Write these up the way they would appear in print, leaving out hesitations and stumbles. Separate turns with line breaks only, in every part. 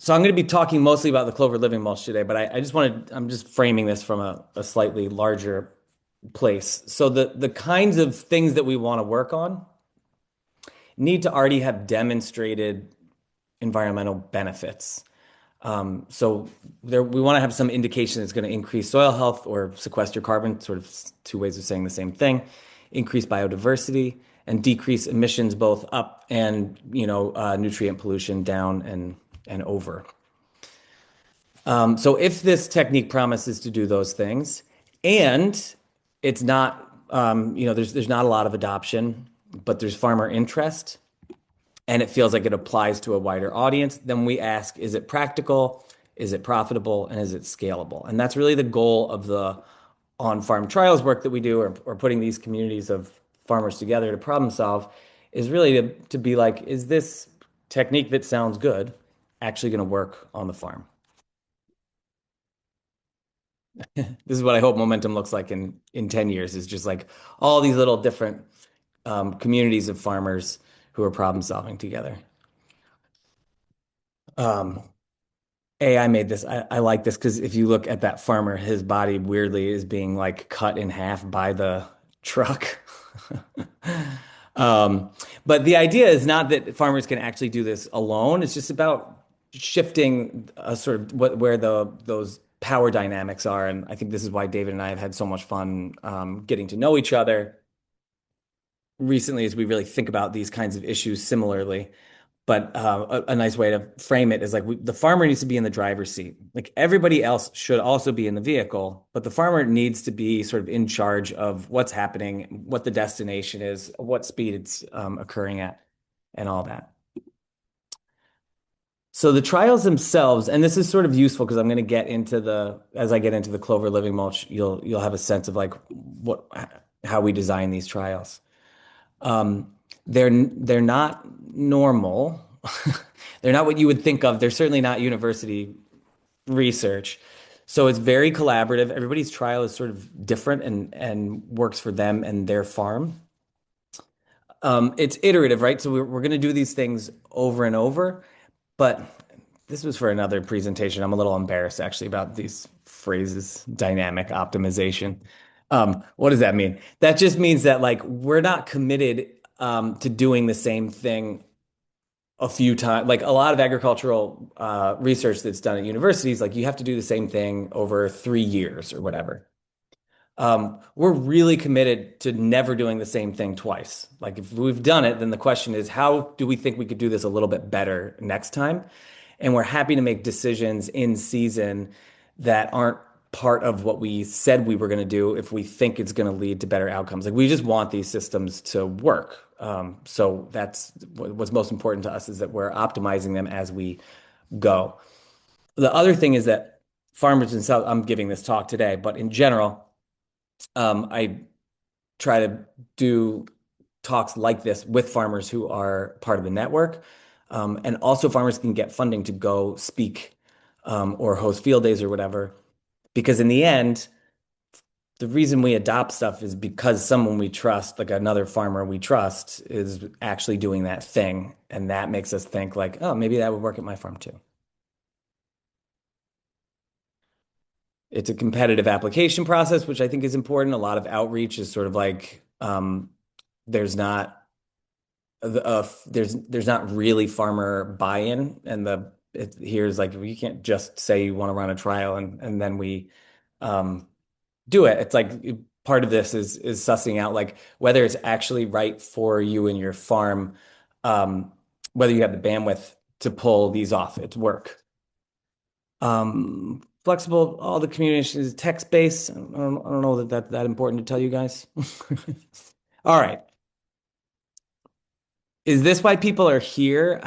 So I'm going to be talking mostly about the clover living mulch today, but I just wanted, I'm just framing this from a slightly larger place. So the kinds of things that we want to work on need to already have demonstrated environmental benefits. So there, we want to have some indication it's going to increase soil health or sequester carbon, sort of two ways of saying the same thing, increase biodiversity, and decrease emissions both up and nutrient pollution down and over. So if this technique promises to do those things, and it's not, there's not a lot of adoption, but there's farmer interest, and it feels like it applies to a wider audience, then we ask, is it practical? Is it profitable? And is it scalable? And that's really the goal of the on-farm trials work that we do, or putting these communities of farmers together to problem solve, is really to be like, is this technique that sounds good actually going to work on the farm? This is what I hope momentum looks like in 10 years, is just like all these little different communities of farmers who are problem solving together. Um, AI made this. I like this because if you look at that farmer, his body weirdly is being like cut in half by the truck. Um, but the idea is not that farmers can actually do this alone. It's just about shifting a sort of where those power dynamics are. And I think this is why David and I have had so much fun getting to know each other recently, as we really think about these kinds of issues similarly. But a nice way to frame it is like the farmer needs to be in the driver's seat. Like everybody else should also be in the vehicle, but the farmer needs to be sort of in charge of what's happening, what the destination is, what speed it's occurring at, and all that. So the trials themselves, and this is sort of useful because I'm going to get into as I get into the clover living mulch, you'll have a sense of like how we design these trials. They're not normal. They're not what you would think of. They're certainly not university research. So it's very collaborative. Everybody's trial is sort of different and works for them and their farm. It's iterative, right? So we're going to do these things over and over. But this was for another presentation. I'm a little embarrassed actually about these phrases, dynamic optimization. What does that mean? That just means that like we're not committed to doing the same thing a few times. Like a lot of agricultural research that's done at universities, like you have to do the same thing over 3 years or whatever. We're really committed to never doing the same thing twice. Like if we've done it, then the question is, how do we think we could do this a little bit better next time? And we're happy to make decisions in season that aren't part of what we said we were going to do if we think it's going to lead to better outcomes. Like we just want these systems to work. So that's what's most important to us, is that we're optimizing them as we go. The other thing is that farmers in South, I'm giving this talk today, but in general, I try to do talks like this with farmers who are part of the network. And also farmers can get funding to go speak or host field days or whatever. Because in the end, the reason we adopt stuff is because someone we trust, like another farmer we trust, is actually doing that thing. And that makes us think like, oh, maybe that would work at my farm too. It's a competitive application process, which I think is important. A lot of outreach is sort of like there's not there's not really farmer buy-in, and here's like you can't just say you want to run a trial and then we do it. It's like part of this is sussing out like whether it's actually right for you and your farm, whether you have the bandwidth to pull these off. It's work. Flexible, all the communication is text-based. I don't know that important to tell you guys. All right. Is this why people are here?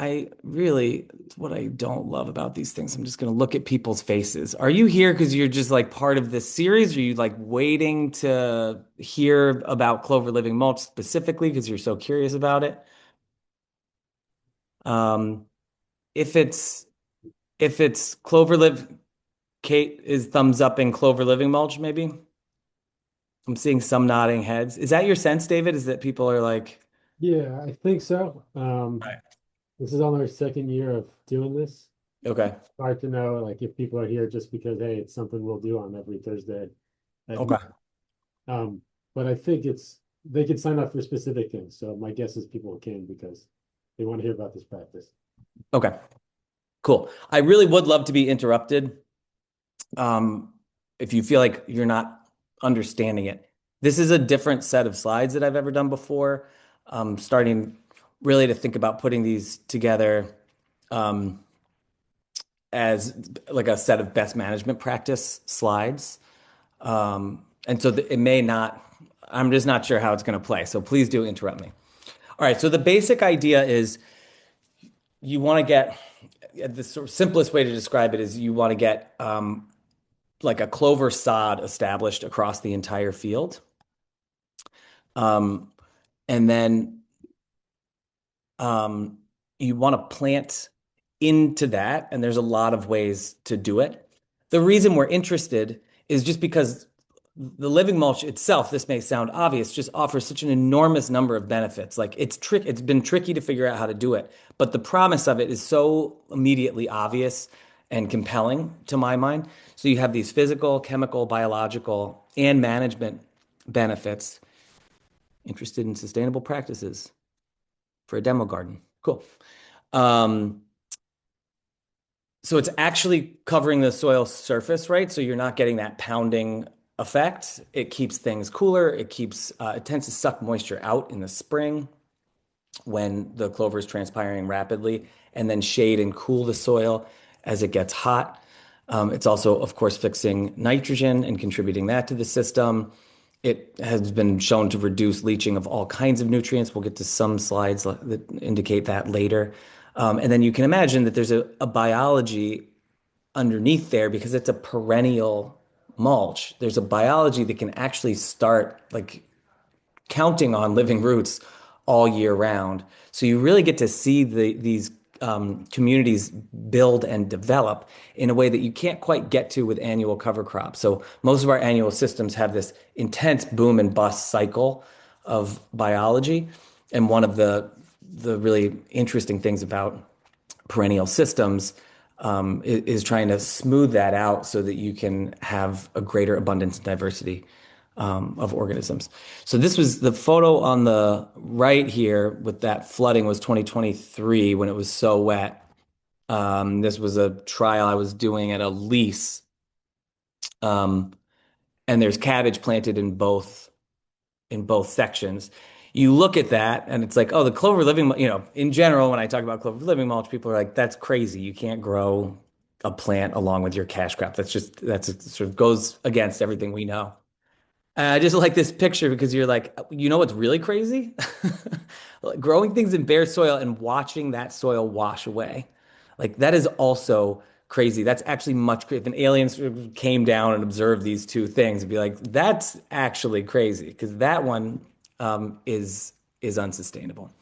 What I don't love about these things, I'm just going to look at people's faces. Are you here because you're just like part of this series? Or are you like waiting to hear about Clover Living Mulch specifically because you're so curious about it? Um, if it's if it's Clover Live, Kate is thumbs up in Clover Living Mulch, maybe. I'm seeing some nodding heads. Is that your sense, David? Is that people are like,
Yeah, I think so.
right.
This is on our second year of doing this.
Okay.
Hard to know like if people are here just because hey, it's something we'll do on every Thursday at
Okay.
noon. Um, but I think it's they can sign up for specific things. So my guess is people can because they want to hear about this practice.
Okay. Cool. I really would love to be interrupted. Um, if you feel like you're not understanding it. This is a different set of slides that I've ever done before. Starting really to think about putting these together um, as like a set of best management practice slides. And so it may not, I'm just not sure how it's going to play. So please do interrupt me. All right. So the basic idea is you want to get the sort of simplest way to describe it is you want to get like a clover sod established across the entire field. Um, and then um, you want to plant into that, and there's a lot of ways to do it. The reason we're interested is just because the living mulch itself, this may sound obvious, just offers such an enormous number of benefits. Like it's been tricky to figure out how to do it, but the promise of it is so immediately obvious and compelling to my mind. So you have these physical, chemical, biological, and management benefits. Interested in sustainable practices for a demo garden. Cool. Um, so it's actually covering the soil surface, right? So you're not getting that pounding effect. It keeps things cooler. It tends to suck moisture out in the spring when the clover is transpiring rapidly, and then shade and cool the soil as it gets hot. It's also, of course, fixing nitrogen and contributing that to the system. It has been shown to reduce leaching of all kinds of nutrients. We'll get to some slides that indicate that later. And then you can imagine that there's a biology underneath there because it's a perennial mulch. There's a biology that can actually start like counting on living roots all year round. So you really get to see these communities build and develop in a way that you can't quite get to with annual cover crops. So most of our annual systems have this intense boom and bust cycle of biology. And one of the really interesting things about perennial systems is trying to smooth that out so that you can have a greater abundance and diversity of organisms. So this was the photo on the right here with that flooding was 2023 when it was so wet. This was a trial I was doing at a lease, um, and there's cabbage planted in both sections. You look at that and it's like, oh, the clover living, in general, when I talk about clover living mulch, people are like, that's crazy. You can't grow a plant along with your cash crop. That's sort of goes against everything we know. I just like this picture because you're like, you know what's really crazy? Like, growing things in bare soil and watching that soil wash away. Like that is also crazy. That's actually much crazy. If an alien sort of came down and observed these two things, it'd be like, that's actually crazy because that one is unsustainable.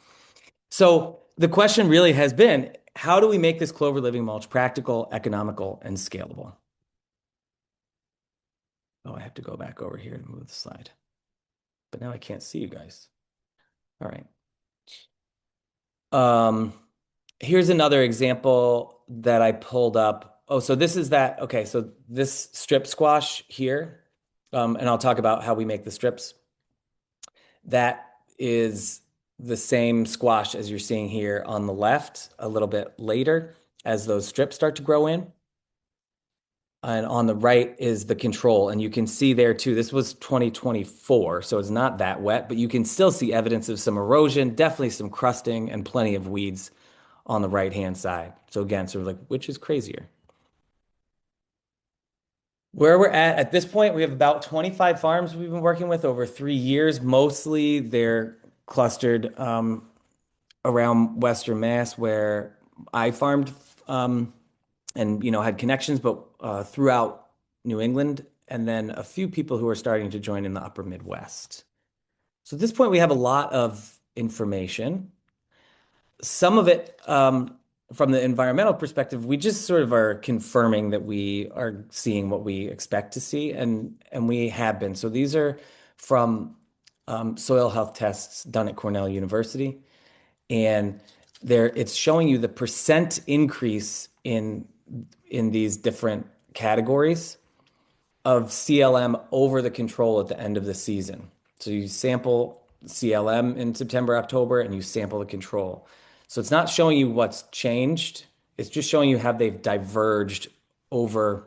So the question really has been, how do we make this clover living mulch practical, economical, and scalable? Oh, I have to go back over here to move the slide. But now I can't see you guys. All right. Um, Here's another example that I pulled up. Oh, so this is that. Okay, so this strip squash here, and I'll talk about how we make the strips. That is the same squash as you're seeing here on the left a little bit later as those strips start to grow in. And on the right is the control. And you can see there too, this was 2024, so it's not that wet, but you can still see evidence of some erosion, definitely some crusting, and plenty of weeds on the right-hand side. So again, sort of like, which is crazier? Where we're at this point, we have about 25 farms we've been working with over 3 years. Mostly they're clustered around Western Mass, where I farmed and had connections, but throughout New England, and then a few people who are starting to join in the Upper Midwest. So at this point, we have a lot of information. Some of it, from the environmental perspective, we just sort of are confirming that we are seeing what we expect to see, and we have been. So these are from soil health tests done at Cornell University, and it's showing you the percent increase in these different categories of CLM over the control at the end of the season. So you sample CLM in September, October, and you sample the control. So it's not showing you what's changed. It's just showing you how they've diverged over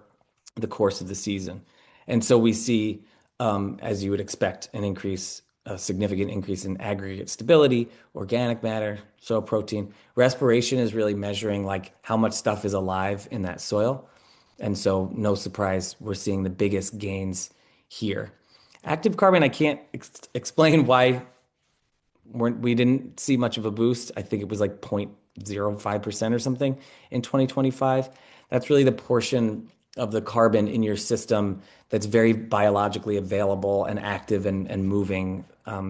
the course of the season. And so we see, as you would expect, a significant increase in aggregate stability, organic matter, soil protein. Respiration is really measuring like how much stuff is alive in that soil. And so, no surprise, we're seeing the biggest gains here. Active carbon, I can't explain why we didn't see much of a boost. I think it was like 0.05% or something in 2025. That's really the portion of the carbon in your system that's very biologically available and active and moving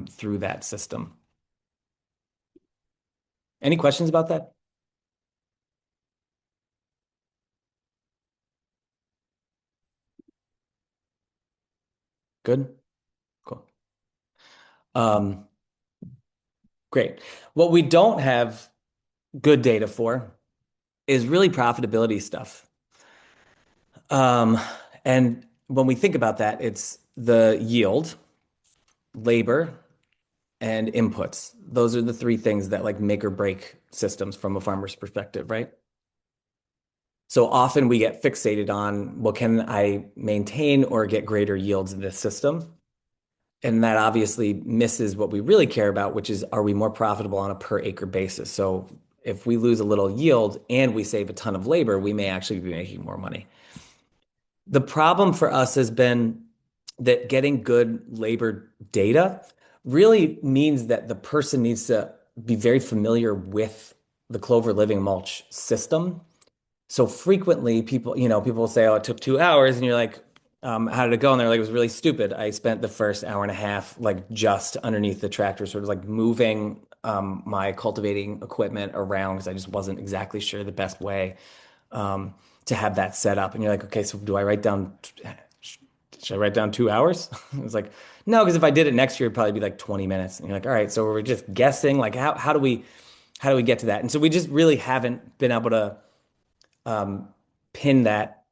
through that system. Any questions about that? Good? Cool. Um, Great. What we don't have good data for is really profitability stuff. Um, and when we think about that, it's the yield, labor, and inputs. Those are the three things that like make or break systems from a farmer's perspective, right? So often we get fixated on, well, can I maintain or get greater yields in this system? And that obviously misses what we really care about, which is, are we more profitable on a per acre basis? So if we lose a little yield and we save a ton of labor, we may actually be making more money. The problem for us has been that getting good labor data really means that the person needs to be very familiar with the Clover Living Mulch system. So frequently people will say, oh, it took 2 hours. And you're like, how did it go? And they're like, it was really stupid. I spent the first hour and a half like just underneath the tractor, sort of like moving my cultivating equipment around because I just wasn't exactly sure the best way um, to have that set up. And you're like, okay, so should I write down 2 hours? It's like, no, because if I did it next year, it'd probably be like 20 minutes. And you're like, all right, so we're just guessing, like how do we get to that? And so we just really haven't been able to um, pin that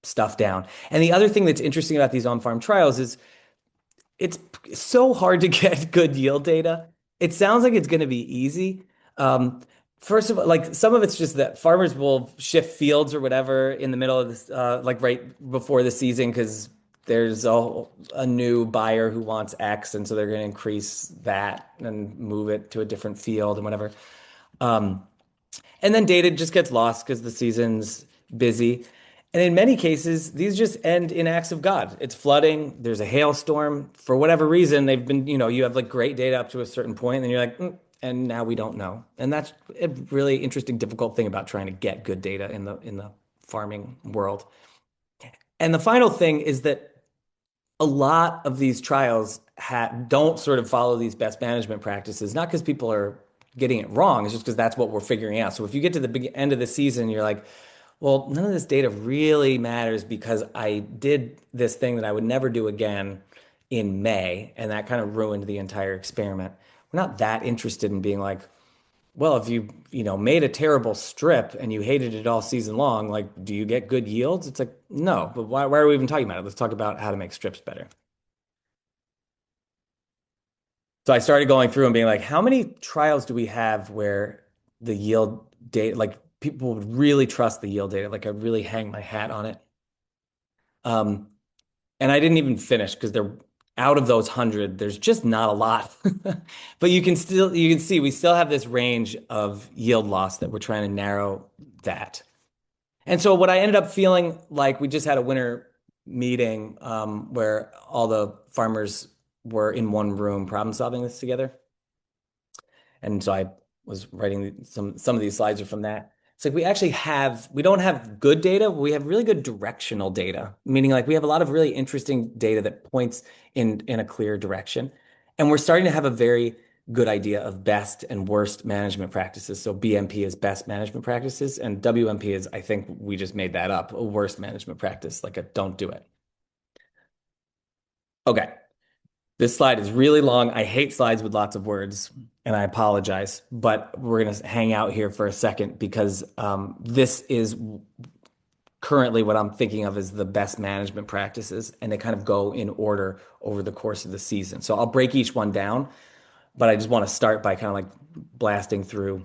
stuff down. And the other thing that's interesting about these on-farm trials is it's so hard to get good yield data. It sounds like it's going to be easy. Um, First of all, like some of it's just that farmers will shift fields or whatever in the middle of this, like right before the season, because there's a new buyer who wants X, and so they're going to increase that and move it to a different field and whatever. Um, and then data just gets lost because the season's busy. And in many cases, these just end in acts of God. It's flooding, there's a hailstorm. For whatever reason, they've been, you have like great data up to a certain point, and then you're like, and now we don't know. And that's a really interesting, difficult thing about trying to get good data in the farming world. And the final thing is that a lot of these trials don't sort of follow these best management practices, not because people are getting it wrong, it's just because that's what we're figuring out. So if you get to the big end of the season, you're like, well, none of this data really matters because I did this thing that I would never do again in May, and that kind of ruined the entire experiment. We're not that interested in being like, well, if you made a terrible strip and you hated it all season long, like, do you get good yields? It's like, no, but why are we even talking about it? Let's talk about how to make strips better. So I started going through and being like, how many trials do we have where the yield data, like people would really trust the yield data, like I really hang my hat on it. Um, and I didn't even finish because they're out of those 100, there's just not a lot. But you can see we still have this range of yield loss that we're trying to narrow that. And so what I ended up feeling like we just had a winter meeting where all the farmers were in one room problem solving this together. And so I was writing some of these slides are from that. It's like we don't have good data, but we have really good directional data, meaning like we have a lot of really interesting data that points in a clear direction. And we're starting to have a very good idea of best and worst management practices. So BMP is best management practices, and WMP is, I think we just made that up, a worst management practice, like a don't do it. Okay. This slide is really long. I hate slides with lots of words. and I apologize, but we're going to hang out here for a second because this is currently what I'm thinking of as the best management practices, and they kind of go in order over the course of the season. So I'll break each one down, but I just want to start by kind of like blasting through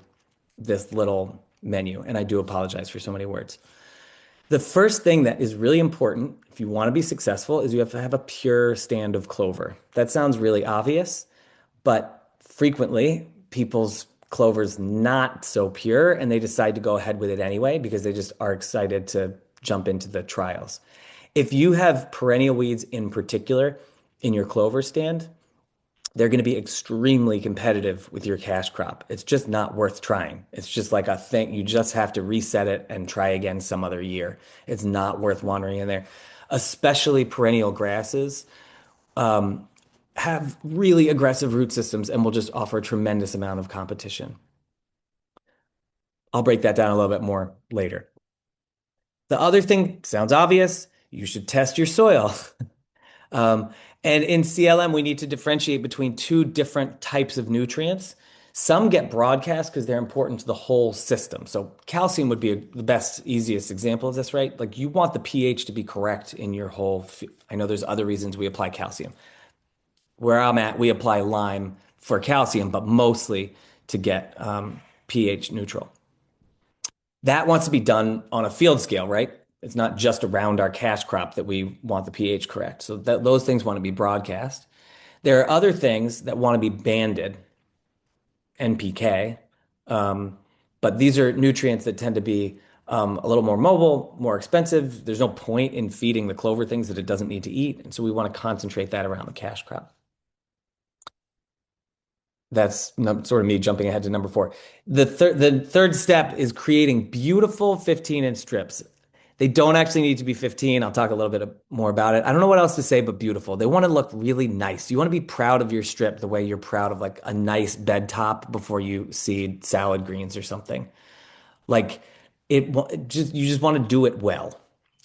this little menu, and I do apologize for so many words. The first thing that is really important if you want to be successful is you have to have a pure stand of clover. That sounds really obvious, but frequently people's clover's not so pure and they decide to go ahead with it anyway because they just are excited to jump into the trials. If you have perennial weeds in particular in your clover stand, they're going to be extremely competitive with your cash crop. It's just not worth trying. It's just like a thing. You just have to reset it and try again some other year. It's not worth wandering in there, especially perennial grasses have really aggressive root systems and will just offer a tremendous amount of competition. I'll break that down a little bit more later. The other thing sounds obvious. You should test your soil. Um, and in CLM, we need to differentiate between two different types of nutrients. Some get broadcast because they're important to the whole system. So calcium would be the best, easiest example of this, right? Like you want the pH to be correct in your whole. I know there's other reasons we apply calcium. Where I'm at, we apply lime for calcium, but mostly to get pH neutral. That wants to be done on a field scale, right? It's not just around our cash crop that we want the pH correct. So those things want to be broadcast. There are other things that want to be banded, NPK, but these are nutrients that tend to be a little more mobile, more expensive. There's no point in feeding the clover things that it doesn't need to eat. And so we want to concentrate that around the cash crop. That's sort of me jumping ahead to number four. The third step is creating beautiful 15-inch strips. They don't actually need to be 15. I'll talk a little bit more about it. I don't know what else to say, but beautiful. They want to look really nice. You want to be proud of your strip the way you're proud of like a nice bed top before you seed salad greens or something. Like just you just want to do it well.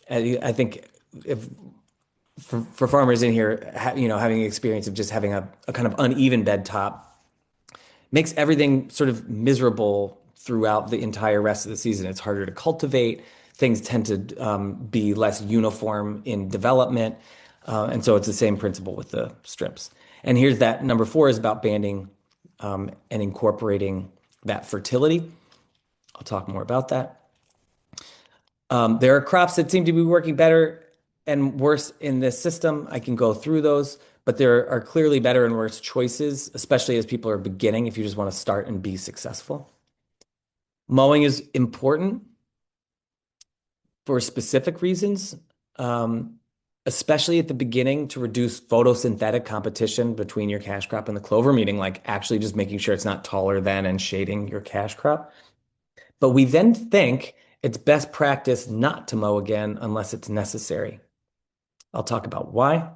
I think if for farmers in here, having experience of just having a kind of uneven bed top makes everything sort of miserable throughout the entire rest of the season. It's harder to cultivate. Things tend to be less uniform in development. And so it's the same principle with the strips. And here's that number four is about banding and incorporating that fertility. I'll talk more about that. There are crops that seem to be working better and worse in this system. I can go through those, but there are clearly better and worse choices, especially as people are beginning, if you just want to start and be successful. Mowing is important for specific reasons, especially at the beginning to reduce photosynthetic competition between your cash crop and the clover, meaning like actually just making sure it's not taller than and shading your cash crop. But we then think it's best practice not to mow again unless it's necessary. I'll talk about why.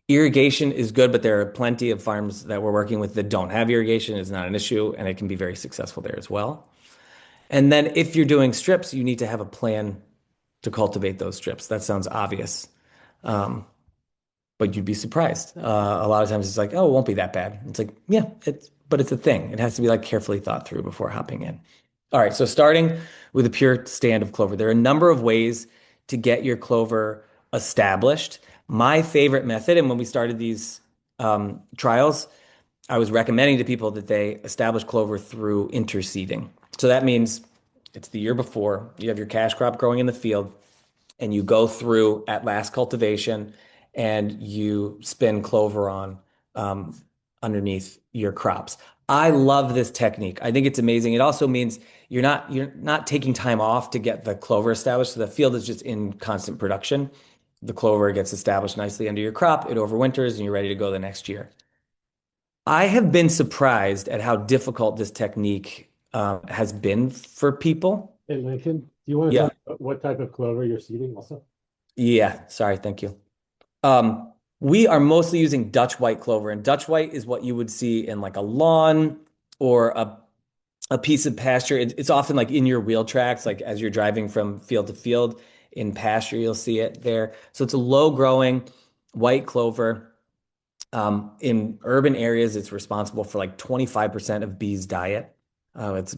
Irrigation is good, but there are plenty of farms that we're working with that don't have irrigation. It's not an issue, and it can be very successful there as well. And then if you're doing strips, you need to have a plan to cultivate those strips. That sounds obvious, but you'd be surprised. A lot of times it's like, oh, it won't be that bad. It's like, yeah, but it's a thing. It has to be like carefully thought through before hopping in. All right, so starting with a pure stand of clover, there are a number of ways to get your clover established. My favorite method, and when we started these trials, I was recommending to people that they establish clover through interseeding. So that means it's the year before, you have your cash crop growing in the field, and you go through at last cultivation and you spin clover on underneath your crops. I love this technique. I think it's amazing. It also means you're not taking time off to get the clover established. So the field is just in constant production. The clover gets established nicely under your crop. It overwinters and you're ready to go the next year. I have been surprised at how difficult this technique has been for people.
Hey, Lincoln, do you want to tell
Yeah.
me what type of clover you're seeding also?
Yeah. Sorry. Thank you. We are mostly using Dutch white clover, and Dutch white is what you would see in like a lawn or a piece of pasture. It's often like in your wheel tracks, like as you're driving from field to field in pasture, you'll see it there. So it's a low growing white clover. In urban areas, it's responsible for like 25% of bees' diet. It's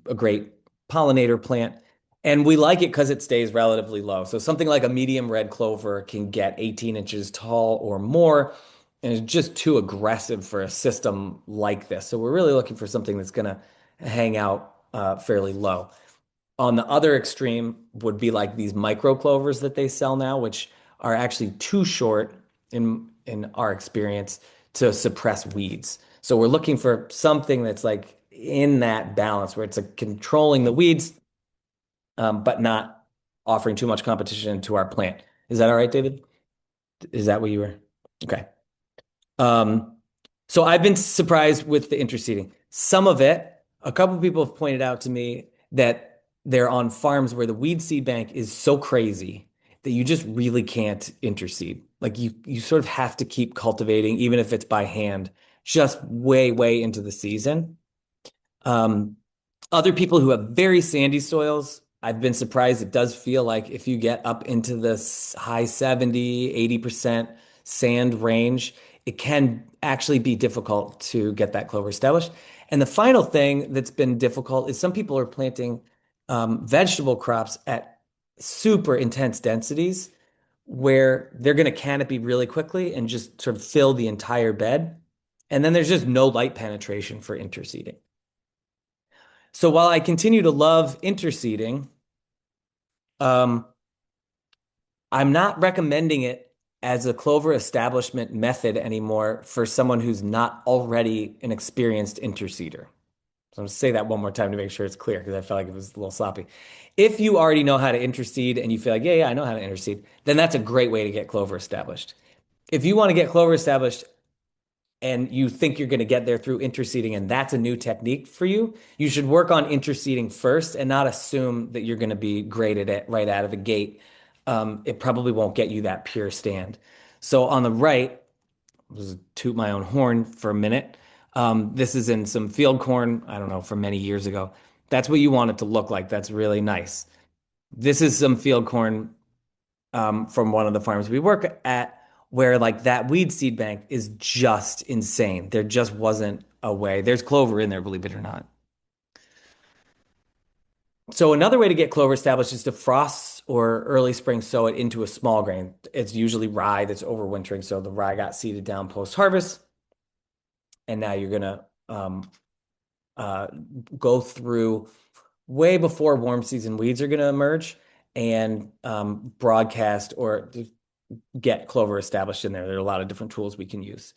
a great pollinator plant. And we like it because it stays relatively low. So something like a medium red clover can get 18 inches tall or more, and it's just too aggressive for a system like this. So we're really looking for something that's going to hang out fairly low. On the other extreme would be like these micro clovers that they sell now, which are actually too short in our experience to suppress weeds. So we're looking for something that's like in that balance where it's like controlling the weeds, but not offering too much competition to our plant. Is that all right, David? Is that what you were? Okay. Um, so I've been surprised with the interseeding. Some of it, a couple of people have pointed out to me that they're on farms where the weed seed bank is so crazy that you just really can't interseed. Like you sort of have to keep cultivating, even if it's by hand, just way, way into the season. Um, Other people who have very sandy soils, I've been surprised. It does feel like if you get up into the high 70, 80% sand range, it can actually be difficult to get that clover established. And the final thing that's been difficult is some people are planting vegetable crops at super intense densities where they're going to canopy really quickly and just sort of fill the entire bed. And then there's just no light penetration for interseeding. So while I continue to love interseeding, um, I'm not recommending it as a clover establishment method anymore for someone who's not already an experienced interseeder. So I'm going to say that one more time to make sure it's clear because I felt like it was a little sloppy. If you already know how to interseed and you feel like, yeah, yeah, I know how to interseed, then that's a great way to get clover established. If you want to get clover established and you think you're going to get there through interseeding and that's a new technique for you, you should work on interseeding first and not assume that you're going to be great at it right out of the gate. It probably won't get you that pure stand. So on the right, I'll just toot my own horn for a minute. This is in some field corn, I don't know, from many years ago. That's what you want it to look like. That's really nice. This is some field corn from one of the farms we work at where like that weed seed bank is just insane. There just wasn't a way. There's clover in there, believe it or not. So another way to get clover established is to frost or early spring sow it into a small grain. It's usually rye that's overwintering. So the rye got seeded down post harvest, and now you're gonna uh, go through way before warm season weeds are gonna emerge and broadcast or get clover established in there. There are a lot of different tools we can use.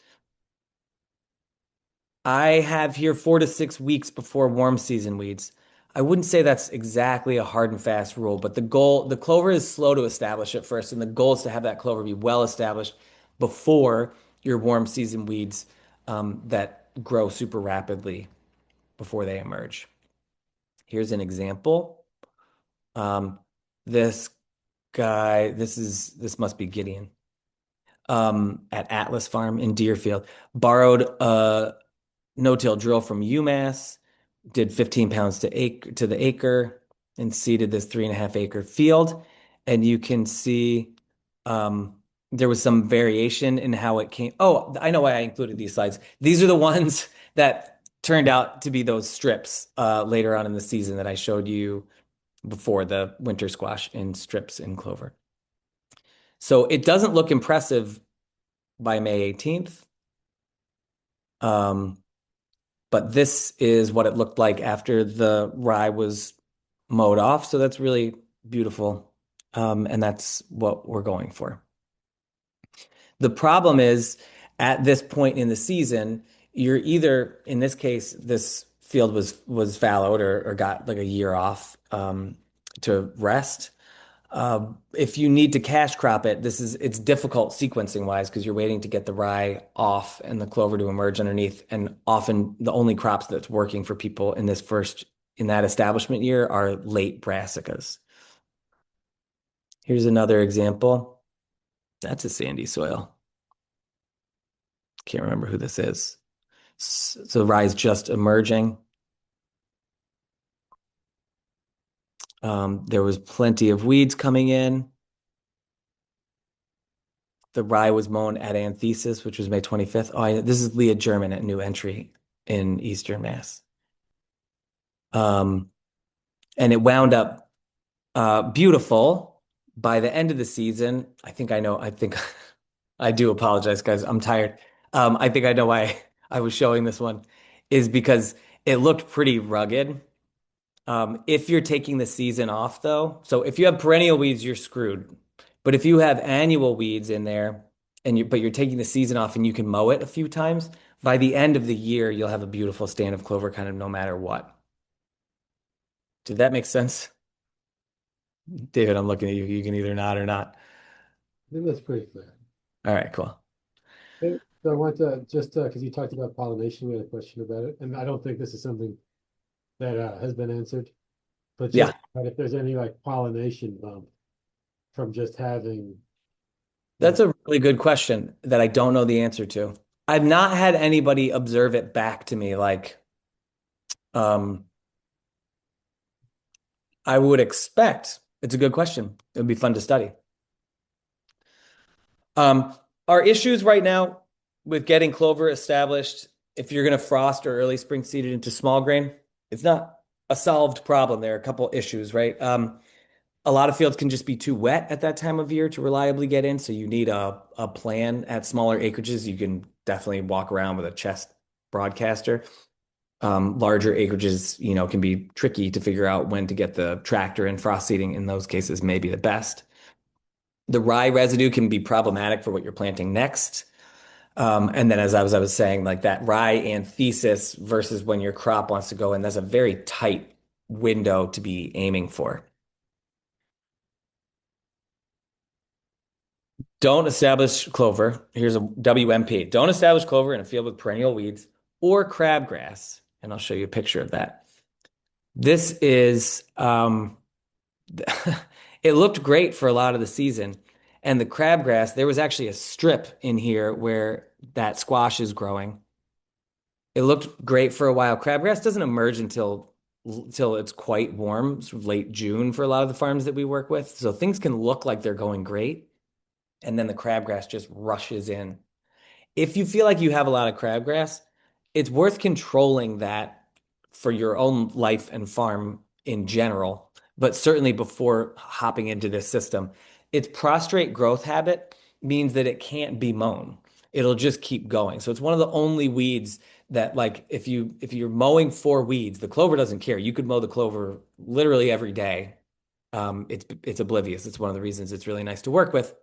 I have here 4 to 6 weeks before warm season weeds. I wouldn't say that's exactly a hard and fast rule, but the clover is slow to establish at first, and the goal is to have that clover be well established before your warm season weeds that grow super rapidly before they emerge. Here's an example. Um, this guy, this must be Gideon, at Atlas Farm in Deerfield, borrowed a no-till drill from UMass, did 15 pounds to the acre, and seeded this 3.5 acre field. And you can see um, there was some variation in how it came. Oh, I know why I included these slides. These are the ones that turned out to be those strips later on in the season that I showed you before, the winter squash and strips in clover. So it doesn't look impressive by May 18th. Um, but this is what it looked like after the rye was mowed off. So that's really beautiful. And that's what we're going for. The problem is at this point in the season, you're either, in this case, this field was fallowed or got like a year off to rest. If you need to cash crop it, it's difficult sequencing wise because you're waiting to get the rye off and the clover to emerge underneath. And often the only crops that's working for people in that establishment year are late brassicas. Here's another example. That's a sandy soil. Can't remember who this is. So rye's just emerging. There was plenty of weeds coming in. The rye was mown at Anthesis, which was May 25th. Oh, this is Leah German at New Entry in Eastern Mass. Um, and it wound up beautiful by the end of the season. I think I do apologize, guys. I'm tired. I think I know why I was showing this one is because it looked pretty rugged. If you're taking the season off, though, so if you have perennial weeds, you're screwed. But if you have annual weeds in there but you're taking the season off and you can mow it a few times, by the end of the year, you'll have a beautiful stand of clover kind of no matter what. Did that make sense? David, I'm looking at you. You can either nod or not.
I think that's pretty clear.
All right, cool.
Hey, so I want to just because you talked about pollination, we had a question about it, and I don't think this is something that has been answered, but
Yeah,
just if there's any like pollination bump from just having, you know,
that's a really good question that I don't know the answer to. I've not had anybody observe it back to me like um, I would expect. It's a good question. It would be fun to study. Our issues right now with getting clover established, if you're going to frost or early spring seed it into small grain, it's not a solved problem. There are a couple issues, right? A lot of fields can just be too wet at that time of year to reliably get in, so you need a plan at smaller acreages. You can definitely walk around with a chest broadcaster. Larger acreages, can be tricky to figure out when to get the tractor and frost seeding. In those cases, may be the best. The rye residue can be problematic for what you're planting next. And then as I was saying, like that rye anthesis versus when your crop wants to go in, that's a very tight window to be aiming for. Don't establish clover. Here's a WMP. Don't establish clover in a field with perennial weeds or crabgrass. And I'll show you a picture of that. This is it looked great for a lot of the season. And the crabgrass, there was actually a strip in here where that squash is growing. It looked great for a while. Crabgrass doesn't emerge until it's quite warm, sort of late June for a lot of the farms that we work with. So things can look like they're going great, and then the crabgrass just rushes in. If you feel like you have a lot of crabgrass, it's worth controlling that for your own life and farm in general, but certainly before hopping into this system. Its prostrate growth habit means that it can't be mown. It'll just keep going. So it's one of the only weeds that like if you're mowing for weeds, the clover doesn't care. You could mow the clover literally every day. It's oblivious. It's one of the reasons it's really nice to work with.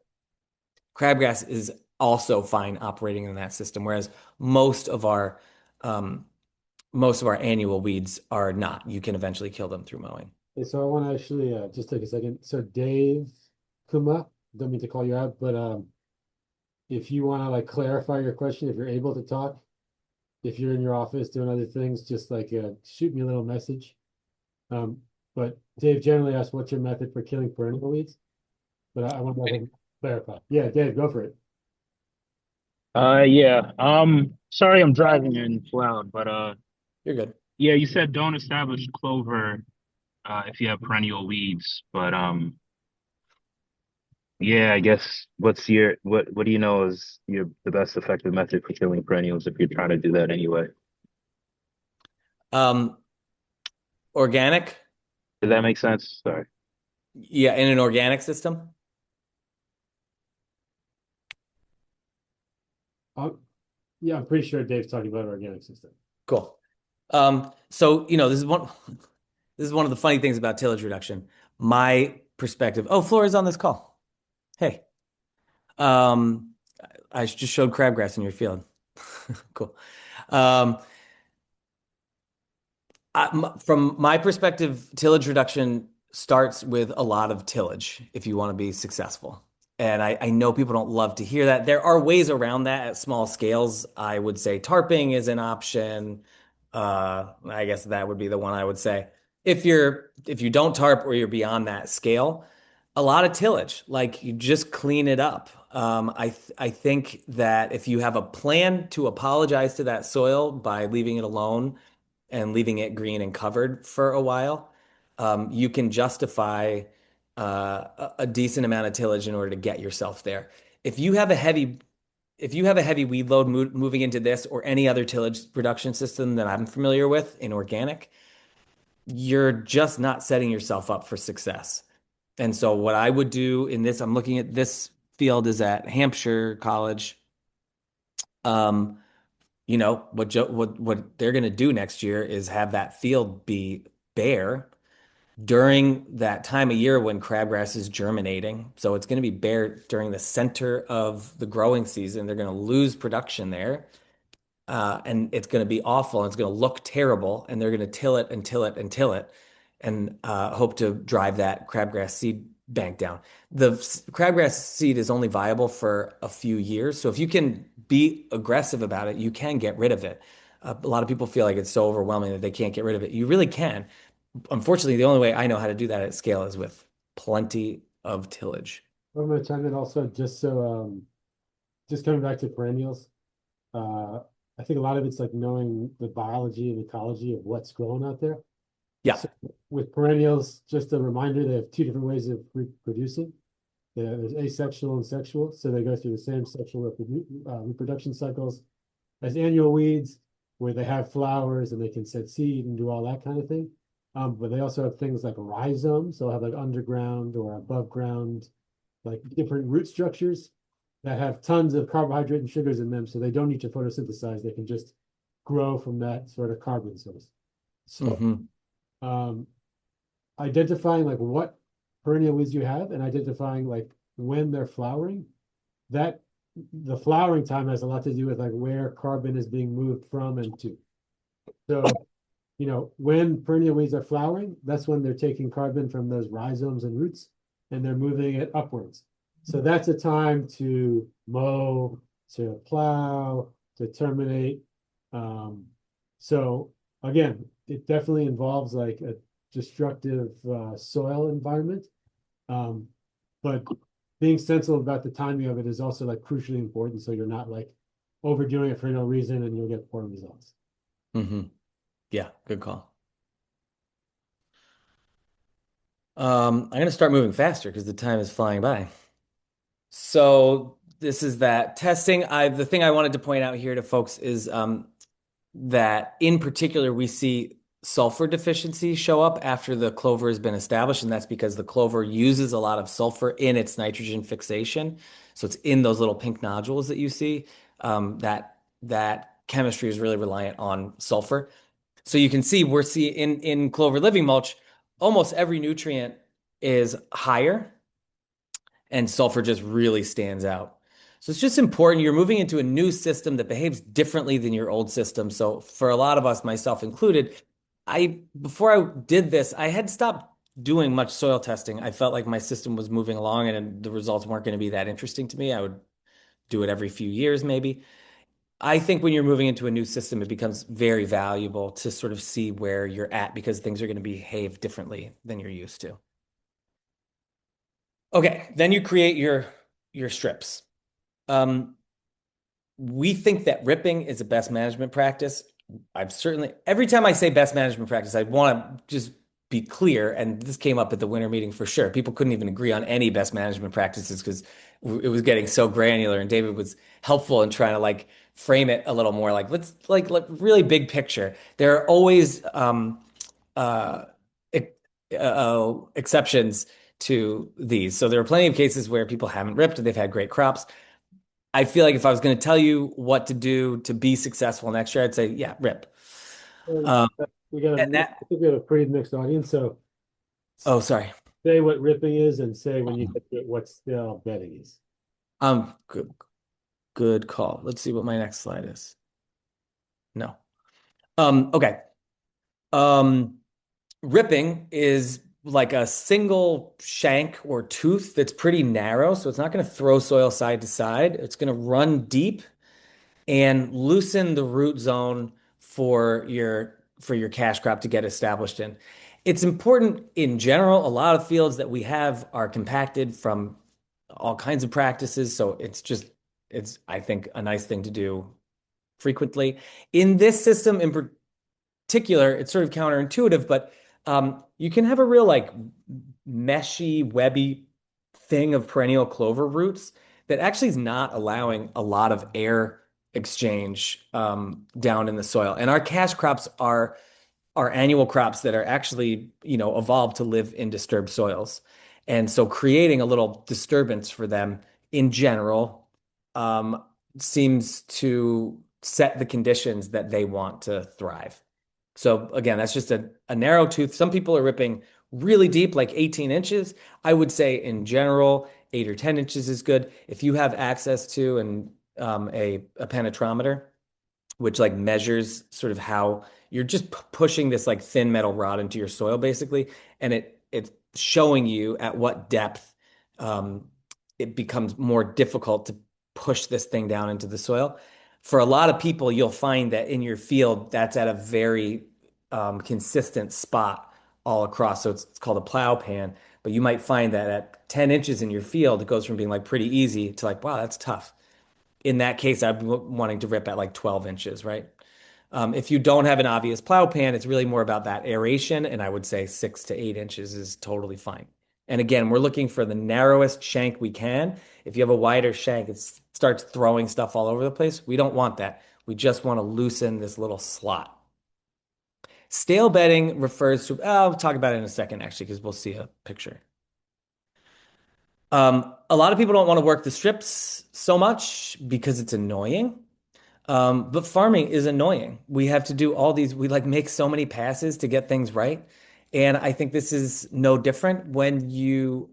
Crabgrass is also fine operating in that system, whereas most of our um, most of our annual weeds are not. You can eventually kill them through mowing.
hey, so I want to actually just take a second. So Dave Kuma, don't mean to call you out, but if you want to like clarify your question, if you're able to talk, if you're in your office doing other things, just like shoot me a little message. Um, but Dave generally asks, "What's your method for killing perennial weeds?" But I want to let him clarify. Yeah, Dave, go for it.
Yeah. Sorry I'm driving in loud, but
You're good.
yeah, you said don't establish clover if you have perennial weeds, but yeah, I guess what do you know is the best effective method for killing perennials if you're trying to do that anyway?
Um, Organic,
Does that make sense? Sorry.
yeah, in an organic system.
Oh, yeah, I'm pretty sure Dave's talking about organic system.
Cool. So this is one of the funny things about tillage reduction. My perspective. Oh, Flora's on this call. Hey. Um, I just showed crabgrass in your field. Cool. Um, from my perspective, tillage reduction starts with a lot of tillage if you want to be successful. And I know people don't love to hear that. There are ways around that at small scales. I would say tarping is an option. I guess that would be the one I would say. If you don't tarp or you're beyond that scale, a lot of tillage, like you just clean it up. I think that if you have a plan to apologize to that soil by leaving it alone and leaving it green and covered for a while, you can justify a decent amount of tillage in order to get yourself there. if you have a heavy if you have a heavy weed load moving into this or any other tillage production system that I'm familiar with in organic, you're just not setting yourself up for success. And so what I would do in this, I'm looking at this field is at Hampshire College. Um, what they're going to do next year is have that field be bare during that time of year when crabgrass is germinating. So it's going to be bare during the center of the growing season. They're going to lose production there. And it's going to be awful and it's going to look terrible. And they're going to till it and till it and till it and hope to drive that crabgrass seed bank down. The crabgrass seed is only viable for a few years. So if you can be aggressive about it, you can get rid of it. A lot of people feel like it's so overwhelming that they can't get rid of it. You really can. Unfortunately, the only way I know how to do that at scale is with plenty of tillage.
I'm gonna chime in also just so just coming back to perennials. Uh, I think a lot of it's like knowing the biology and ecology of what's growing out there.
Yeah.
So with perennials, just a reminder, they have two different ways of reproducing. There's asexual and sexual, so they go through the same sexual reproduction cycles as annual weeds, where they have flowers and they can set seed and do all that kind of thing. But they also have things like rhizomes, so they'll have like underground or above ground, like different root structures that have tons of carbohydrate and sugars in them, so they don't need to photosynthesize. They can just grow from that sort of carbon source. So
Hmm.
um, identifying like what perennial weeds you have and identifying like when they're flowering, that the flowering time has a lot to do with like where carbon is being moved from and to. So, when perennial weeds are flowering, that's when they're taking carbon from those rhizomes and roots and they're moving it upwards. So that's a time to mow, to plow, to terminate. So again, it definitely involves like a destructive soil environment. Um, but being sensible about the timing of it is also like crucially important. So you're not like overdoing it for no reason and you'll get poor results.
Hmm. Yeah, good call. I'm going to start moving faster because the time is flying by. So this is that testing. The thing I wanted to point out here to folks is that in particular we see sulfur deficiency show up after the clover has been established, and that's because the clover uses a lot of sulfur in its nitrogen fixation. So it's in those little pink nodules that you see. That chemistry is really reliant on sulfur. So you can see we're seeing in clover living mulch, almost every nutrient is higher and sulfur just really stands out. So it's just important. You're moving into a new system that behaves differently than your old system. So for a lot of us, myself included, before I did this, I had stopped doing much soil testing. I felt like my system was moving along and the results weren't going to be that interesting to me. I would do it every few years, maybe. I think when you're moving into a new system, it becomes very valuable to sort of see where you're at because things are going to behave differently than you're used to. Okay, then you create your strips. Um, we think that ripping is a best management practice. I've certainly, every time I say best management practice, I want to just be clear, and this came up at the winter meeting for sure. People couldn't even agree on any best management practices because it was getting so granular, and David was helpful in trying to like frame it a little more like let's like really big picture. There are always uh, ex- exceptions to these. So there are plenty of cases where people haven't ripped and they've had great crops. I feel like if I was going to tell you what to do to be successful next year, I'd say, yeah, rip.
And
Um,
we got
and
I
that,
think we have a pretty mixed audience. So
oh, sorry.
say what ripping is and say when you get to it, what stale bedding is.
Good, good call. Let's see what my next slide is. No. Okay. Um, ripping is like a single shank or tooth that's pretty narrow, so it's not going to throw soil side to side. It's going to run deep and loosen the root zone for your cash crop to get established in. It's important in general. A lot of fields that we have are compacted from all kinds of practices, so it's I think a nice thing to do frequently. In this system in particular, it's sort of counterintuitive, but you can have a real like meshy, webby thing of perennial clover roots that actually is not allowing a lot of air exchange down in the soil. And our cash crops are annual crops that are actually, evolved to live in disturbed soils. And so creating a little disturbance for them in general um, seems to set the conditions that they want to thrive. So again, that's just a narrow tooth. Some people are ripping really deep, like 18 inches. I would say in general, 8 or 10 inches is good. If you have access to a penetrometer, which like measures sort of how you're just pushing this like thin metal rod into your soil basically, and it's showing you at what depth um, it becomes more difficult to push this thing down into the soil. For a lot of people, you'll find that in your field, that's at a very consistent spot all across. So it's called a plow pan, but you might find that at 10 inches in your field, it goes from being like pretty easy to like, wow, that's tough. In that case, I'm wanting to rip at like 12 inches, right? If you don't have an obvious plow pan, it's really more about that aeration, and I would say 6 to 8 inches is totally fine. And again, we're looking for the narrowest shank we can. If you have a wider shank, it starts throwing stuff all over the place. We don't want that. We just want to loosen this little slot. Stale bedding refers to, I'll talk about it in a second, actually, because we'll see a picture. A lot of people don't want to work the strips so much because it's annoying. But farming is annoying. We have to do all these, we like make so many passes to get things right. And I think this is no different. When you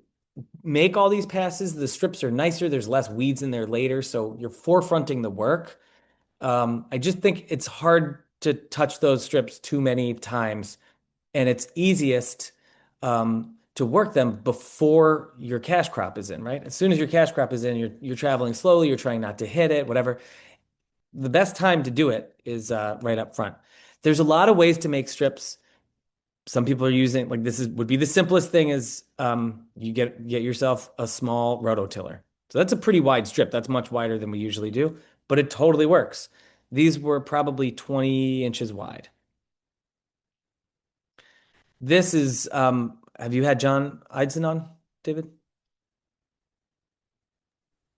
make all these passes, the strips are nicer, there's less weeds in there later, so you're forefronting the work. I just think it's hard to touch those strips too many times, and it's easiest to work them before your cash crop is in, right? As soon as your cash crop is in, you're traveling slowly, you're trying not to hit it, whatever. The best time to do it is right up front. There's a lot of ways to make strips. Some people are using like this is would be the simplest thing is you get yourself a small rototiller. So that's a pretty wide strip. That's much wider than we usually do, but it totally works. These were probably 20 inches wide. This is have you had John Eidson on, David?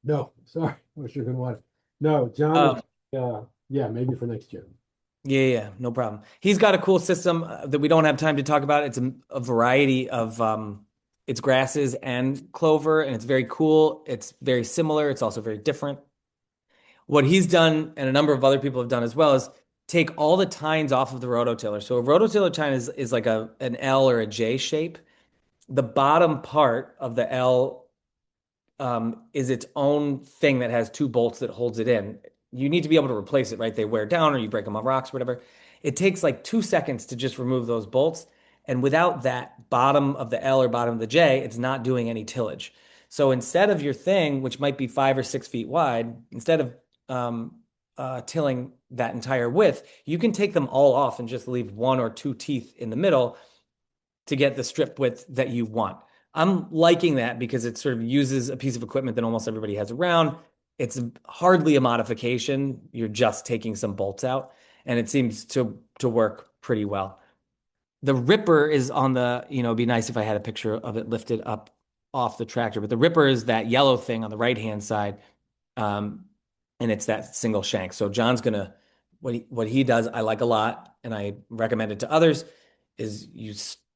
No, sorry, wish you could watch. No, John is,
Oh,
yeah, maybe for next year.
yeah, no problem. He's got a cool system that we don't have time to talk about. It's a variety of it's grasses and clover, and it's very cool. It's very similar. It's also very different. What he's done, and a number of other people have done as well, is take all the tines off of the rototiller. So a rototiller tine is like an L or a J shape. The bottom part of the L is its own thing that has two bolts that holds it in. You need to be able to replace it, right? They wear down or you break them on rocks, whatever. It takes like 2 seconds to just remove those bolts. And without that bottom of the L or bottom of the J, it's not doing any tillage. So instead of your thing, which might be 5 or 6 feet wide, instead of tilling that entire width, you can take them all off and just leave one or two teeth in the middle to get the strip width that you want. I'm liking that because it sort of uses a piece of equipment that almost everybody has around. It's hardly a modification. You're just taking some bolts out, and it seems to work pretty well. The ripper is on the, it'd be nice if I had a picture of it lifted up off the tractor, but the ripper is that yellow thing on the right-hand side, um, and it's that single shank. So John's gonna, what he does, I like a lot, and I recommend it to others, is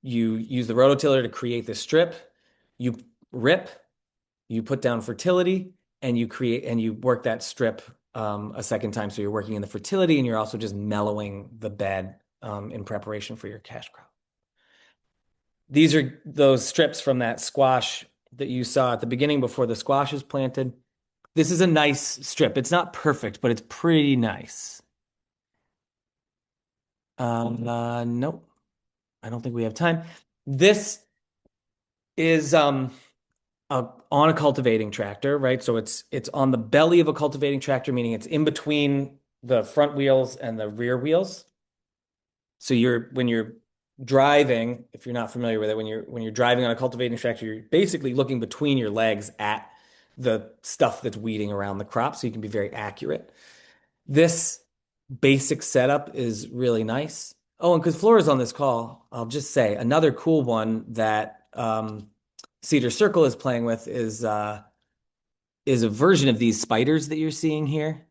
you use the rototiller to create the strip, you rip, you put down fertility, and you work that strip a second time. So you're working in the fertility, and you're also just mellowing the bed in preparation for your cash crop. These are those strips from that squash that you saw at the beginning before the squash is planted. This is a nice strip. It's not perfect, but it's pretty nice. Nope, I don't think we have time. This is on a cultivating tractor, right? So it's on the belly of a cultivating tractor, meaning it's in between the front wheels and the rear wheels. So when you're driving, if you're not familiar with it, when you're driving on a cultivating tractor, you're basically looking between your legs at the stuff that's weeding around the crop, so you can be very accurate. This basic setup is really nice. Oh, and because Flora's on this call, I'll just say another cool one that Cedar Circle is playing with is is a version of these spiders that you're seeing here.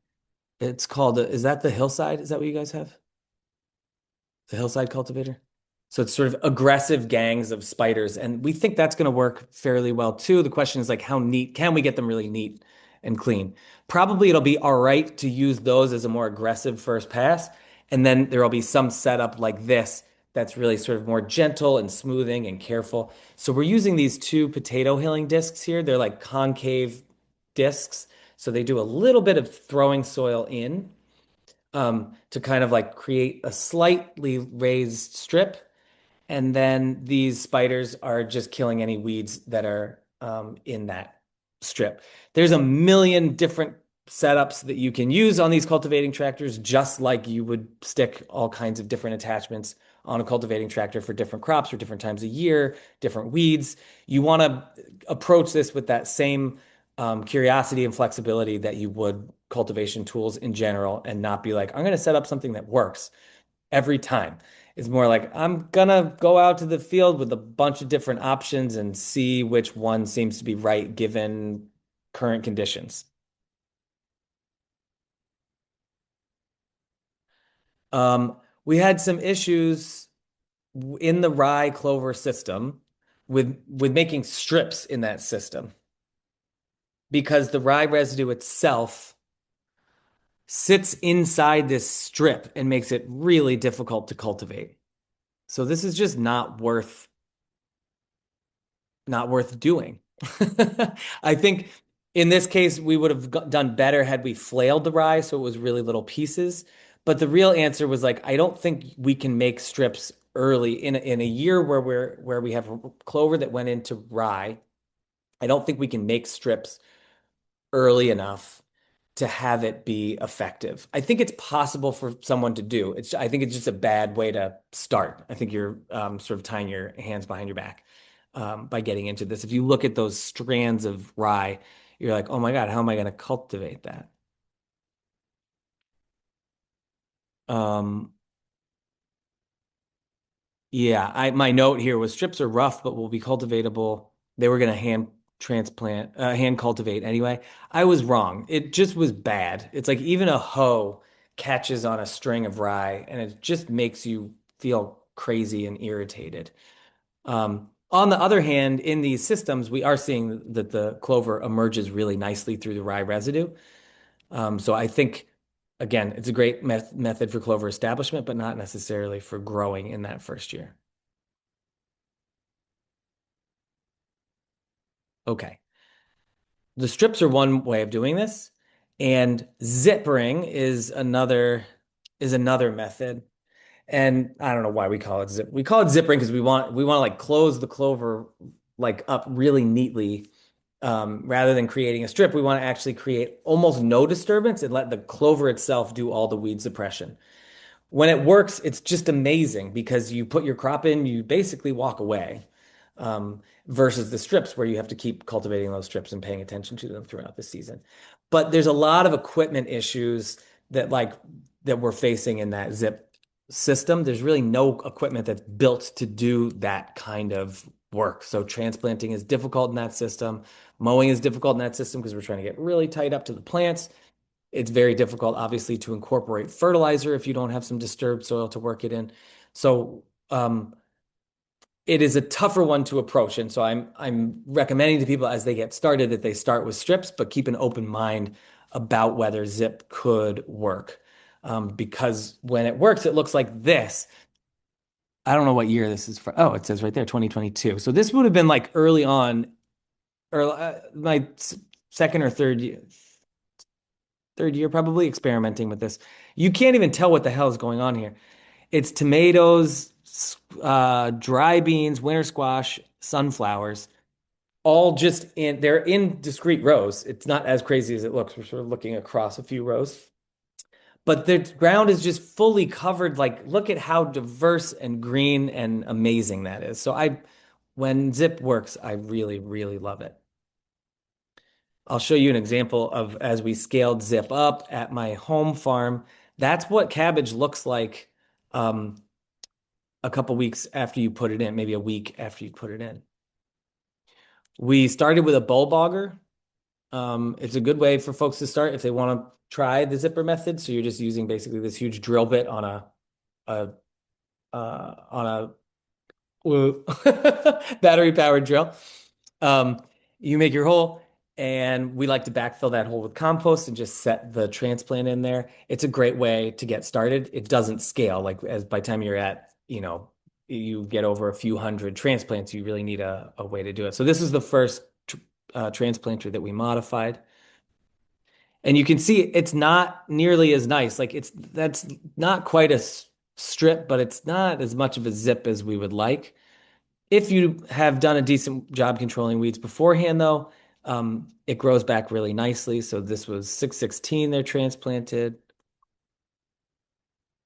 It's called, is that the hillside? Is that what you guys have? The hillside cultivator? So it's sort of aggressive gangs of spiders. And we think that's going to work fairly well too. The question is like, how neat can we get them really neat and clean? Probably it'll be all right to use those as a more aggressive first pass. And then there'll be some setup like this that's really sort of more gentle and smoothing and careful. So we're using these two potato hilling discs here. They're like concave discs. So they do a little bit of throwing soil in to kind of like create a slightly raised strip. And then these spiders are just killing any weeds that are in that strip. There's a million different setups that you can use on these cultivating tractors, just like you would stick all kinds of different attachments on a cultivating tractor for different crops or different times of year, different weeds. You want to approach this with that same curiosity and flexibility that you would cultivation tools in general, and not be like, I'm going to set up something that works every time. It's more like I'm gonna go out to the field with a bunch of different options and see which one seems to be right given current conditions. We had some issues in the rye clover system with making strips in that system because the rye residue itself sits inside this strip and makes it really difficult to cultivate. So this is just not worth doing. I think in this case, we would have done better had we flailed the rye so it was really little pieces. But the real answer was like, I don't think we can make strips early in a year where we have clover that went into rye. I don't think we can make strips early enough to have it be effective. I think it's possible for someone to do. I think it's just a bad way to start. I think you're sort of tying your hands behind your back by getting into this. If you look at those strands of rye, you're like, oh my God, how am I going to cultivate that? Um, yeah, my note here was strips are rough, but will be cultivatable. They were going to hand cultivate anyway. I was wrong. It just was bad. It's like even a hoe catches on a string of rye, and it just makes you feel crazy and irritated. On the other hand, in these systems, we are seeing that the clover emerges really nicely through the rye residue. So I think, again, it's a great method for clover establishment, but not necessarily for growing in that first year. Okay. The strips are one way of doing this, and zippering is another method. And I don't know why we call it zip. We call it zippering because we want to like close the clover like up really neatly. Rather than creating a strip, we want to actually create almost no disturbance and let the clover itself do all the weed suppression. When it works, it's just amazing because you put your crop in, you basically walk away. Versus the strips where you have to keep cultivating those strips and paying attention to them throughout the season. But there's a lot of equipment issues that we're facing in that zip system. There's really no equipment that's built to do that kind of work. So transplanting is difficult in that system. Mowing is difficult in that system because we're trying to get really tight up to the plants. It's very difficult, obviously, to incorporate fertilizer if you don't have some disturbed soil to work it in. So it is a tougher one to approach. And so I'm recommending to people as they get started that they start with strips, but keep an open mind about whether zip could work. Because when it works, it looks like this. I don't know what year this is from. Oh, it says right there, 2022. So this would have been like early on, or my second or third year probably experimenting with this. You can't even tell what the hell is going on here. It's tomatoes, dry beans, winter squash, sunflowers, all they're in discrete rows. It's not as crazy as it looks. We're sort of looking across a few rows. But the ground is just fully covered. Like, look at how diverse and green and amazing that is. So when Zip works, I really, really love it. I'll show you an example of as we scaled Zip up at my home farm. That's what cabbage looks like a couple weeks after you put it in, maybe a week after you put it in. We started with a bulb auger. It's a good way for folks to start if they want to try the zipper method. So you're just using basically this huge drill bit a on a woo, battery powered drill. Um, you make your hole, and we like to backfill that hole with compost and just set the transplant in there. It's a great way to get started. It doesn't scale like as by the time you're at, you get over a few hundred transplants, you really need a way to do it. So this is the first transplanter that we modified. And you can see it's not nearly as nice. Like that's not quite a strip, but it's not as much of a zip as we would like. If you have done a decent job controlling weeds beforehand, though, it grows back really nicely. So this was 616 they're transplanted,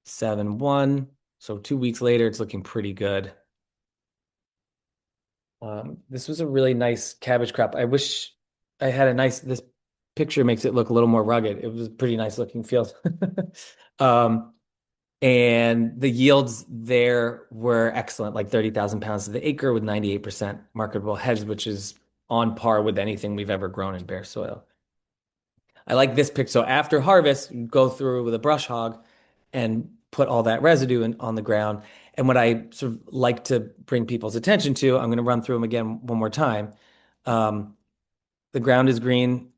7-1. So 2 weeks later, it's looking pretty good. This was a really nice cabbage crop. I wish I had this picture makes it look a little more rugged. It was a pretty nice looking field. Um, and the yields there were excellent, like 30,000 pounds to the acre with 98% marketable heads, which is on par with anything we've ever grown in bare soil. I like this pick. So after harvest, you go through with a brush hog and put all that residue on the ground. And what I sort of like to bring people's attention to, I'm going to run through them again one more time. Um, the ground is green.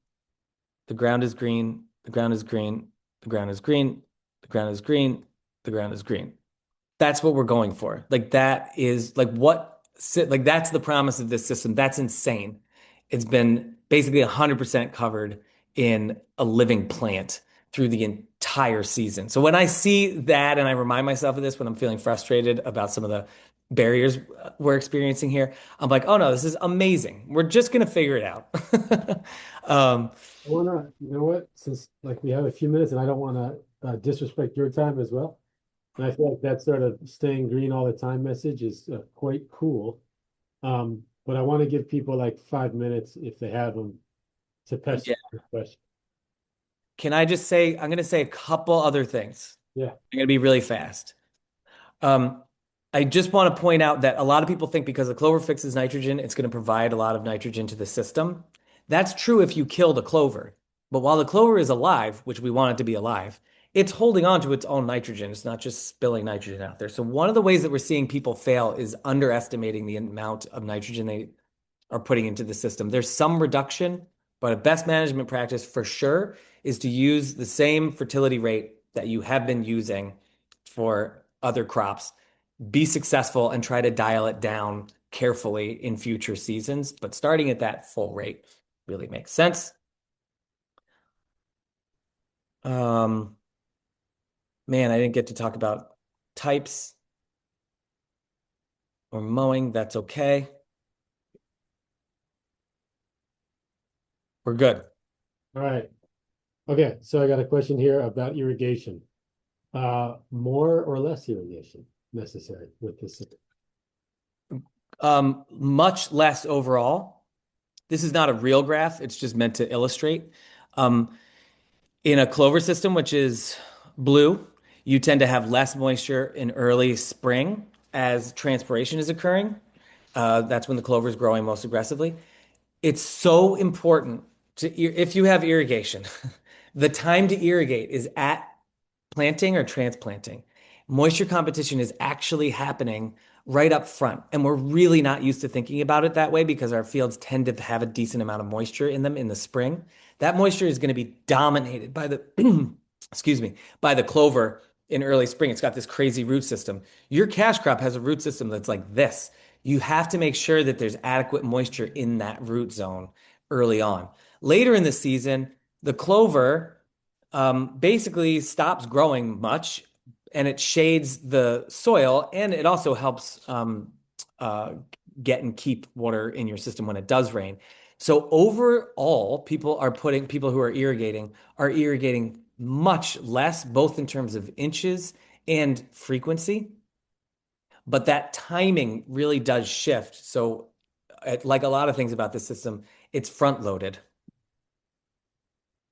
The ground is green. The ground is green. The ground is green. The ground is green. The ground is green. That's what we're going for. Like that is like that's the promise of this system. That's insane. It's been basically 100% covered in a living plant through the entire season. So when I see that and I remind myself of this when I'm feeling frustrated about some of the barriers we're experiencing here, I'm like, oh no, this is amazing. We're just gonna figure it out. Um,
I wanna, you know what, since like we have a few minutes and I don't wanna disrespect your time as well. And I feel like that sort of staying green all the time message is quite cool. But I want to give people like 5 minutes if they have them to pester
yeah.
your question.
Can I just say, I'm going to say a couple other things.
Yeah.
I'm going to be really fast. Um, I just want to point out that a lot of people think because the clover fixes nitrogen, it's going to provide a lot of nitrogen to the system. That's true if you kill the clover. But while the clover is alive, which we want it to be alive, it's holding on to its own nitrogen. It's not just spilling nitrogen out there. So one of the ways that we're seeing people fail is underestimating the amount of nitrogen they are putting into the system. There's some reduction, but a best management practice for sure is to use the same fertility rate that you have been using for other crops. Be successful and try to dial it down carefully in future seasons, but starting at that full rate really makes sense. Um, Man, I didn't get to talk about types or mowing. That's okay. We're good.
All right. Okay. So I got a question here about irrigation. More or less irrigation necessary with this system?
Much less overall. This is not a real graph. It's just meant to illustrate. Um, in a clover system, which is blue, you tend to have less moisture in early spring as transpiration is occurring. That's when the clover is growing most aggressively. It's so important if you have irrigation, the time to irrigate is at planting or transplanting. Moisture competition is actually happening right up front. And we're really not used to thinking about it that way because our fields tend to have a decent amount of moisture in them in the spring. That moisture is going to be dominated by the, excuse me, by the clover in early spring. It's got this crazy root system. Your cash crop has a root system that's like this. You have to make sure that there's adequate moisture in that root zone early on. Later in the season, the clover basically stops growing much and it shades the soil and it also helps uh, get and keep water in your system when it does rain. So overall, people who are irrigating much less, both in terms of inches and frequency. But that timing really does shift. So, like a lot of things about this system, it's front loaded.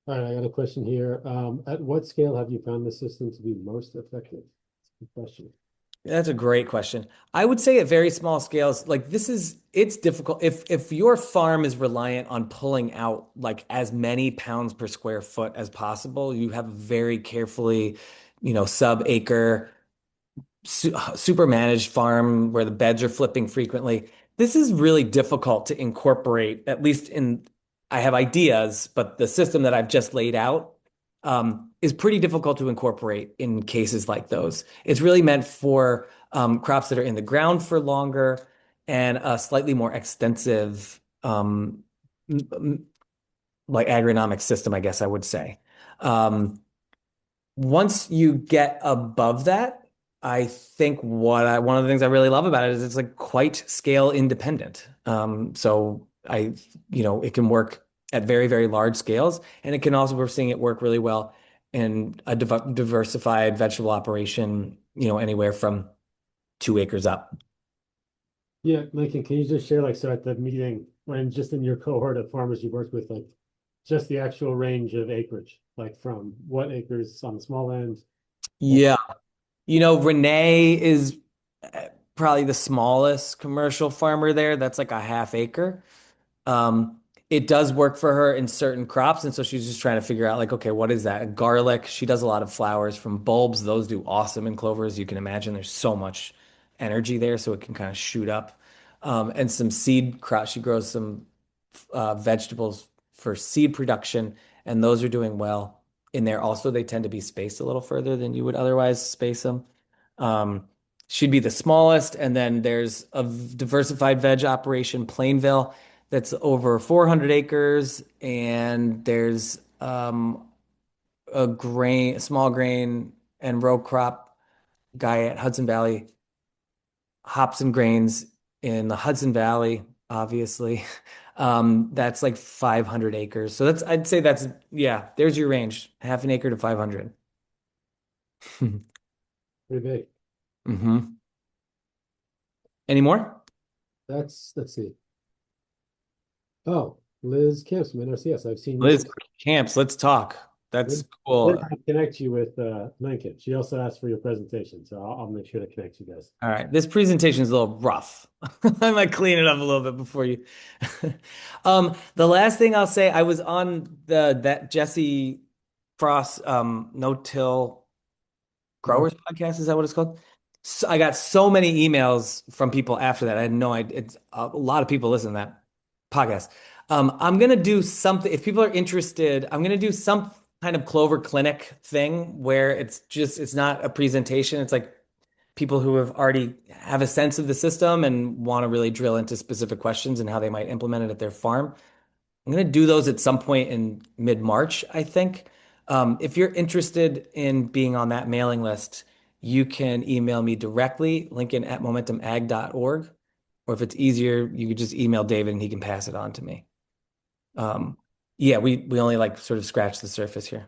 All right. I got a question here. At what scale have you found the system to be most effective? Good question.
That's a great question. I would say at very small scales, like this is it's difficult if your farm is reliant on pulling out like as many pounds per square foot as possible, you have a very carefully, sub-acre super managed farm where the beds are flipping frequently. This is really difficult to incorporate, at least in, I have ideas, but the system that I've just laid out is pretty difficult to incorporate in cases like those. It's really meant for crops that are in the ground for longer and a slightly more extensive like agronomic system, I guess I would say. Um, Once you get above that, I think one of the things I really love about it is it's like quite scale independent. It can work at very, very large scales, and it can also, we're seeing it work really well in a diversified vegetable operation, anywhere from 2 acres up.
Yeah, Lincoln, can you just share like so at the meeting when just in your cohort of farmers you worked with, like just the actual range of acreage, like from what acres on the small end?
Yeah. Renee is probably the smallest commercial farmer there. That's like a half acre. Um, it does work for her in certain crops, and so she's just trying to figure out like, okay, what is that? Garlic. She does a lot of flowers from bulbs. Those do awesome in clovers. You can imagine there's so much energy there, so it can kind of shoot up. And some seed crops. She grows some vegetables for seed production, and those are doing well in there. Also, they tend to be spaced a little further than you would otherwise space them. Um, she'd be the smallest, and then there's a diversified veg operation, Plainville, that's over 400 acres, and there's a small grain and row crop guy at Hudson Valley, hops and grains in the Hudson Valley, obviously. That's like 500 acres. So I'd say yeah, there's your range, half an acre to 500.
Pretty big.
Hmm. Any more?
Let's see. Oh, Liz Camps from NRCS. I've seen you
Liz
since.
Camps, let's talk. That's
Liz
cool.
can connect you with Lincoln. She also asked for your presentation, so I'll make sure to connect you guys.
All right. This presentation is a little rough. I might clean it up a little bit before you. The last thing I'll say, I was on that Jesse Frost no-till
Mhm.
growers podcast. Is that what it's called? So I got so many emails from people after that. I had no idea. It's a lot of people listen to that podcast. I'm gonna do something. If people are interested, I'm gonna do some kind of Clover Clinic thing where it's not a presentation. It's like people who have already have a sense of the system and want to really drill into specific questions and how they might implement it at their farm. I'm going to do those at some point in mid-March, I think. If you're interested in being on that mailing list, you can email me directly, lincoln@momentumag.org. Or if it's easier, you could just email David and he can pass it on to me. Um, yeah, we only like sort of scratch the surface here.